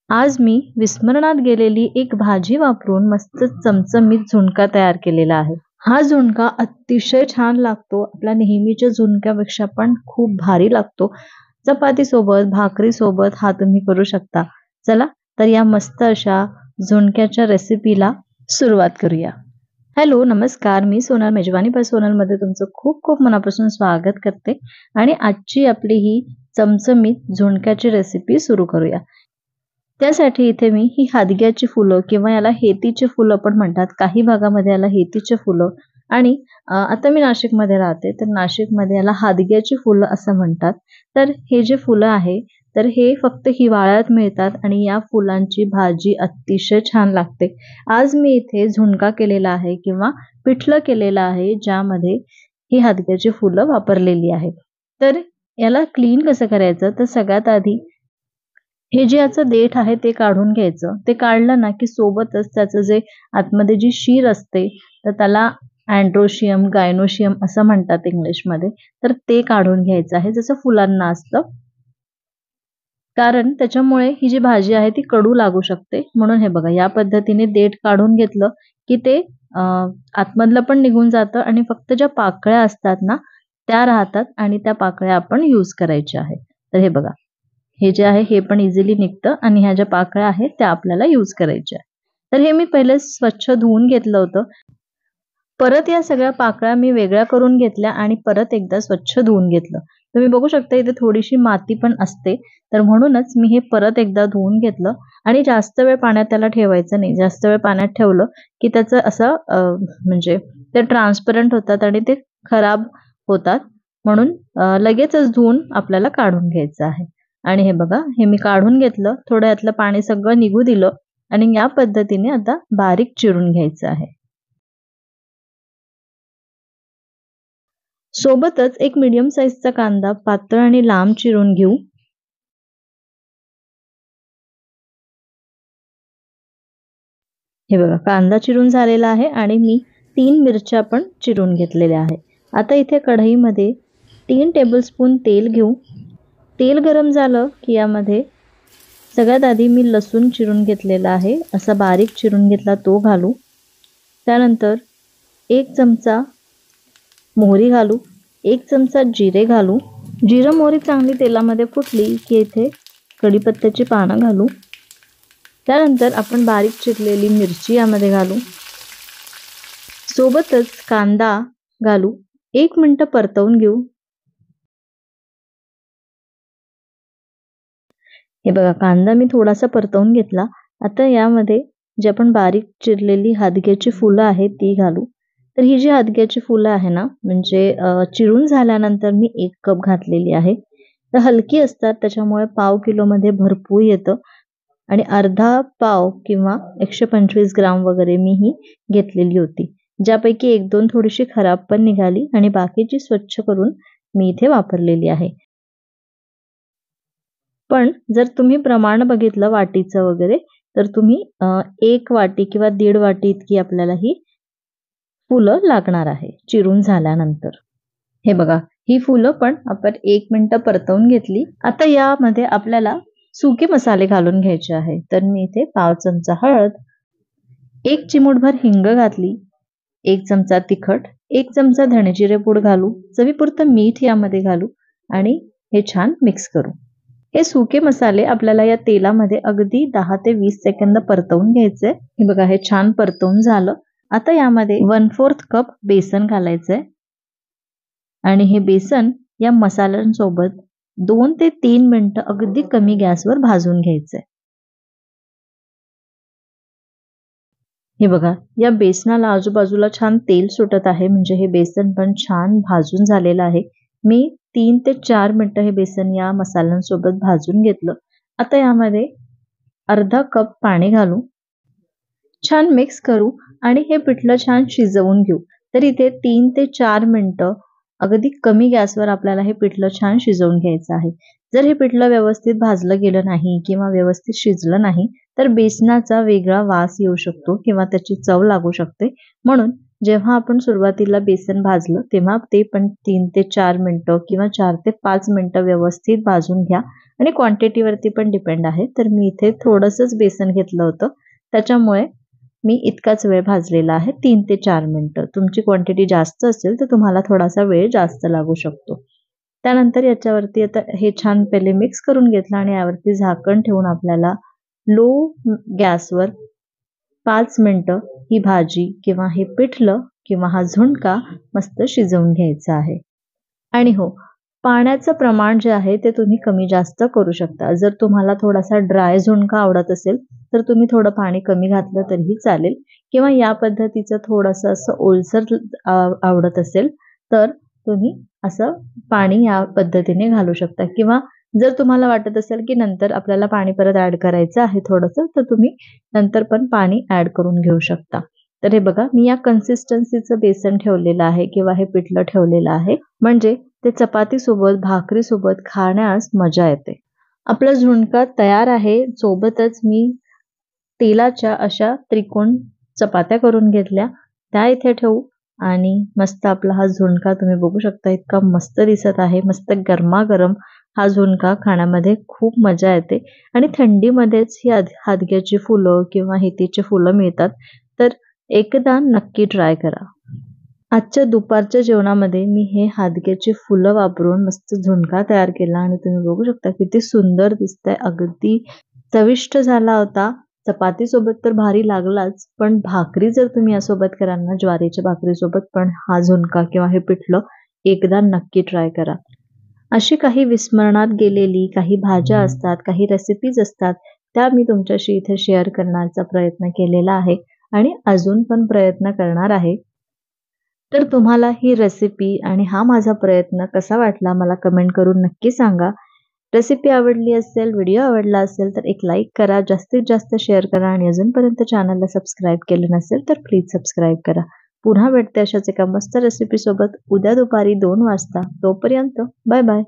आज मी विस्मरणात गेलेली एक भाजी वापरून मस्त चमचमीत झुणका तयार केलेला आहे. हा झुणका अतिशय छान लागतो. आपल्या नेहमीच्या झुणक्यापेक्षा पण खूप भारी लागतो. चपाती सोबत, भाकरी सोबत हा तुम्ही करू शकता. चला तर या मस्त अशा झुणक्याच्या रेसिपीला सुरुवात करूया. हॅलो, नमस्कार. मी सोनल, मेजवानी बाय सोनलमध्ये तुमचं खूप खूप मनापासून स्वागत करते आणि आजची आपली ही चमचमीत झुणक्याची रेसिपी सुरू करूया. त्यासाठी इथे मी ही हादग्याची फुलं किंवा याला हेतीचे फुलं पण म्हणतात. काही भागामध्ये याला हेतीचे फुलं आणि आता मी नाशिकमध्ये राहते, तर नाशिकमध्ये याला हादग्याची फुलं असं म्हणतात. तर हे जे फुलं आहे, तर हे फक्त हिवाळ्यात मिळतात आणि या फुलांची भाजी अतिशय छान लागते. आज मी इथे झुणका केलेला आहे किंवा पिठलं केलेलं आहे, ज्यामध्ये ही हादग्याची फुलं वापरलेली आहेत. तर याला क्लीन कसं करायचं, तर सगळ्यात आधी हे जे याचं देठ आहे ते काढून घ्यायचं. ते काढलं ना, की सोबतच त्याचं जे आतमध्ये जी शीर असते, तर त्याला अँड्रोशियम, गायनोशियम असं म्हणतात इंग्लिशमध्ये. तर ते काढून घ्यायचं आहे, जसं फुलांना असतं. कारण त्याच्यामुळे ही जी भाजी आहे ती कडू लागू शकते. म्हणून हे बघा, या पद्धतीने देठ काढून घेतलं, की ते आतमधलं पण निघून जातं आणि फक्त ज्या पाकळ्या असतात ना, त्या राहतात आणि त्या पाकळ्या आपण यूज करायच्या आहेत. तर हे बघा, हे जे आहे हे पण इझिली निघतं आणि ह्या ज्या पाकळ्या आहेत त्या आपल्याला यूज करायच्या. तर हे मी पहिले स्वच्छ धुवून घेतलं होतं. परत या सगळ्या पाकळ्या मी वेगळ्या करून घेतल्या आणि परत एकदा स्वच्छ धुवून घेतलं. तुम्ही बघू शकता इथे थोडीशी माती पण असते. तर म्हणूनच मी हे परत एकदा धुवून घेतलं आणि जास्त वेळ पाण्यात त्याला ठेवायचं नाही. जास्त वेळ पाण्यात ठेवलं की त्याचं असं म्हणजे ते ट्रान्सपरंट होतात आणि ते खराब होतात. म्हणून लगेचच धुवून आपल्याला काढून घ्यायचं आहे. आणि हे बघा, हे मी काढून घेतलं. थोडं यातलं पाणी सगळं निघू दिलं आणि या पद्धतीने आता बारीक चिरून घ्यायचं आहे. सोबतच एक मीडियम साईजचा कांदा पातळ आणि लांब चिरून घेऊ. हे बघा, कांदा चिरून झालेला आहे आणि मी 3 मिरच्या पण चिरून घेतलेल्या आहे. आता इथे कढईमध्ये 3 टेबलस्पून तेल घेऊ. तेल गरम झालं की यामध्ये सगळ्यात आधी मी लसूण चिरून घेतलेला आहे, असा बारीक चिरून घेतला तो घालू. त्यानंतर 1 चमचा मोहरी घालू, 1 चमचा जिरे घालू. जिरं मोहरी चांगली तेलामध्ये फुटली की इथे कढीपत्त्याची पानं घालू. त्यानंतर आपण बारीक चिरलेली मिरची यामध्ये घालू. सोबतच कांदा घालू. 1 मिनिट परतवून घेऊ. हे बघा, कांदा मी थोडासा परतवून घेतला. आता यामध्ये जी आपण बारीक चिरलेली हादग्याची फुलं आहेत ती घालू. तर ही जी हादग्याची फुलं आहे ना, म्हणजे चिरून झाल्यानंतर मी 1 कप घातलेली आहे. तर हलकी असतात त्याच्यामुळे पाव किलोमध्ये भरपूर येतं आणि अर्धा पाव किंवा 125 ग्राम वगैरे मी ही घेतलेली होती. ज्यापैकी 1-2 थोडीशी खराब पण निघाली आणि बाकीची स्वच्छ करून मी इथे वापरलेली आहे. पण जर तुम्ही प्रमाण बघितलं वाटीचं वगैरे, तर तुम्ही 1 वाटी किंवा 1.5 वाटी इतकी आपल्याला ही फुलं लागणार आहे चिरून झाल्यानंतर. हे बघा, ही फुलं पण आपण 1 मिनिट परतवून घेतली. आता यामध्ये आपल्याला सुके मसाले घालून घ्यायचे आहे. तर मी इथे पाव चमचा हळद, 1 चिमूटभर हिंग घातली, 1 चमचा तिखट, 1 चमचा धणे-जिरे पूड घालू, चवीपुरतं मीठ यामध्ये घालू आणि हे छान मिक्स करू. हे सुके मसाले आपल्याला या तेलामध्ये अगदी 10 ते 20 सेकंद परतवून घ्यायचे. हे बघा, हे छान परतवून झालं. आता यामध्ये 1/4 कप बेसन घालायचंय आणि हे बेसन या मसाल्यांसोबत 2 ते 3 मिनिटं अगदी कमी गॅसवर भाजून घ्यायचंय. हे बघा, या बेसनाला आजूबाजूला छान तेल सुटत आहे, म्हणजे हे बेसन पण छान भाजून झालेलं आहे. मी 3 ते 4 मिनिटं हे बेसन या मसाल्यांसोबत भाजून घेतलं. आता यामध्ये अर्धा कप पाणी घालू. छान मिक्स करू आणि हे पिठलं छान शिजवून घेऊ. तर इथे 3 ते 4 मिनिटं अगदी कमी गॅसवर आपल्याला हे पिठलं छान शिजवून घ्यायचं आहे. जर हे पिठलं व्यवस्थित भाजलं गेलं नाही किंवा व्यवस्थित शिजलं नाही, तर बेसनाचा वेगळा वास येऊ शकतो किंवा त्याची चव लागू शकते. म्हणून जेव्हा आपण सुरुवातीला बेसन भाजलं तेव्हा ते पण 3 ते 4 मिनिटं किंवा 4 ते 5 मिनिटं व्यवस्थित भाजून घ्या आणि क्वांटिटीवरती पण डिपेंड आहे. तर मी इथे थोडंसंच बेसन घेतलं होतं, त्याच्यामुळे मी इतकाच वेळ भाजलेला आहे, 3 ते 4 मिनिटं. तुमची क्वांटिटी जास्त असेल तर तुम्हाला थोडासा वेळ जास्त लागू शकतो. त्यानंतर याच्यावरती आता हे छान पहिले मिक्स करून घेतलं आणि यावरती झाकण ठेवून आपल्याला लो गॅसवर 5 मिनिटं ही भाजी किंवा हे पिठलं किंवा हा झुणका मस्त शिजवून घ्यायचा आहे. आणि हो, पाण्याचं प्रमाण जे आहे ते तुम्ही कमी जास्त करू शकता. जर तुम्हाला थोडासा ड्राय झुणका आवडत असेल, तर तुम्ही थोडं पाणी कमी घातलं तरीही चालेल किंवा या पद्धतीचं थोडंसं असं ओलसर आवडत असेल, तर तुम्ही असं पाणी या पद्धतीने घालू शकता किंवा जर तुम्हाला वाटत असेल, की नंतर आपल्याला पाणी परत ॲड करायचं आहे थोडंसं, तर तुम्ही नंतर पण पाणी ॲड करून घेऊ शकता. तर हे बघा, मी या कन्सिस्टन्सीचं बेसन ठेवलेलं आहे किंवा हे पिठलं ठेवलेलं आहे, म्हणजे ते चपातीसोबत, भाकरीसोबत खाण्यास मजा येते. आपला झुणका तयार आहे. सोबतच मी तेलाच्या अशा त्रिकोण चपात्या करून घेतल्या, त्या इथे ठेवू आणि मस्त आपला हा झुणका तुम्ही बघू शकता इतका मस्त दिसत आहे. मस्त गरमागरम हा झुणका खाण्यामध्ये खूप मजा येते आणि थंडीमध्येच ही हादग्याची फुलं किंवा हेतीची फुलं मिळतात. तर एकदा नक्की ट्राय करा. आजच्या दुपारच्या जेवणामध्ये मी हे हादग्याची फुलं वापरून मस्त झुणका तयार केला आणि तुम्ही बघू शकता किती सुंदर दिसतंय. अगदी चविष्ट झाला होता. चपातीसोबत तर भारी लागलाच, पण भाकरी जर तुम्ही यासोबत कराल ना, ज्वारीच्या भाकरीसोबत पण हा झुणका किंवा हे पिठलं एकदा नक्की ट्राय करा. अशी काही विस्मरणात गेलेली काही भाज्या असतात, काही रेसिपीज असतात, त्या मी तुमच्याशी इथे शेअर करण्याचा प्रयत्न केलेला आहे आणि अजून पण प्रयत्न करणार आहे. तर तुम्हाला ही रेसिपी आणि हा माझा प्रयत्न कसा वाटला मला कमेंट करून नक्की सांगा. रेसिपी आवडली असेल, व्हिडिओ आवडला असेल तर एक लाईक करा, जास्तीत जास्त शेअर करा आणि अजूनपर्यंत चॅनलला सबस्क्राईब केलं नसेल तर प्लीज सबस्क्राईब करा. पुन्हा भेटते अशाच एका मस्त रेसिपीसोबत उद्या दुपारी 2 वाजता. तोपर्यंत बाय बाय.